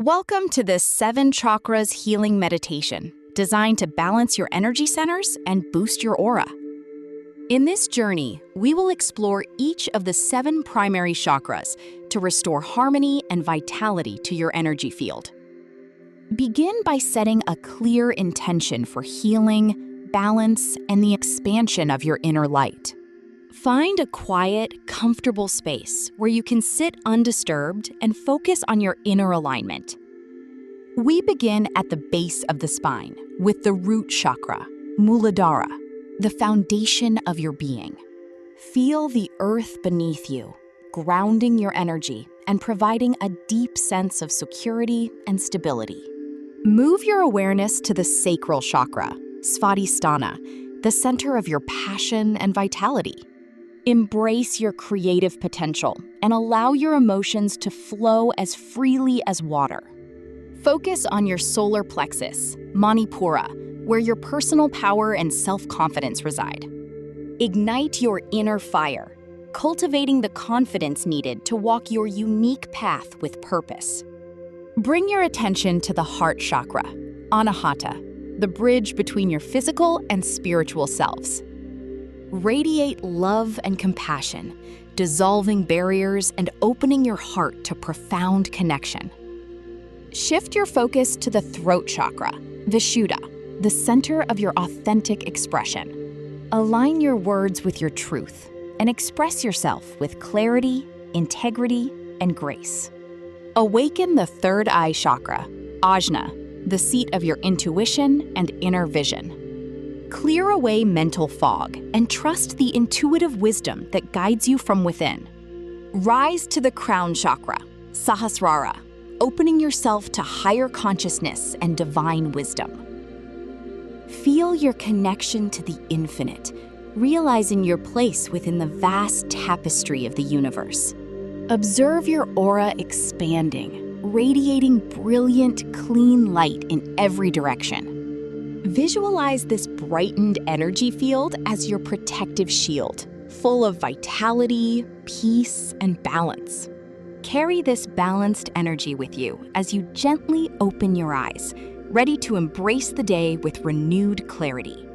Welcome to this 7 Chakras Healing Meditation, designed to balance your energy centers and boost your aura. In this journey, we will explore each of the 7 primary chakras to restore harmony and vitality to your energy field. Begin by setting a clear intention for healing, balance, and the expansion of your inner light. Find a quiet, comfortable space where you can sit undisturbed and focus on your inner alignment. We begin at the base of the spine with the root chakra, Muladhara, the foundation of your being. Feel the earth beneath you, grounding your energy and providing a deep sense of security and stability. Move your awareness to the sacral chakra, Svadhisthana, the center of your passion and vitality. Embrace your creative potential and allow your emotions to flow as freely as water. Focus on your solar plexus, Manipura, where your personal power and self-confidence reside. Ignite your inner fire, cultivating the confidence needed to walk your unique path with purpose. Bring your attention to the heart chakra, Anahata, the bridge between your physical and spiritual selves. Radiate love and compassion, dissolving barriers and opening your heart to profound connection. Shift your focus to the throat chakra, Vishuddha, the center of your authentic expression. Align your words with your truth and express yourself with clarity, integrity, and grace. Awaken the third eye chakra, Ajna, the seat of your intuition and inner vision. Clear away mental fog and trust the intuitive wisdom that guides you from within. Rise to the crown chakra, Sahasrara, opening yourself to higher consciousness and divine wisdom. Feel your connection to the infinite, realizing your place within the vast tapestry of the universe. Observe your aura expanding, radiating brilliant, clean light in every direction. Visualize this brightened energy field as your protective shield, full of vitality, peace, and balance. Carry this balanced energy with you as you gently open your eyes, ready to embrace the day with renewed clarity.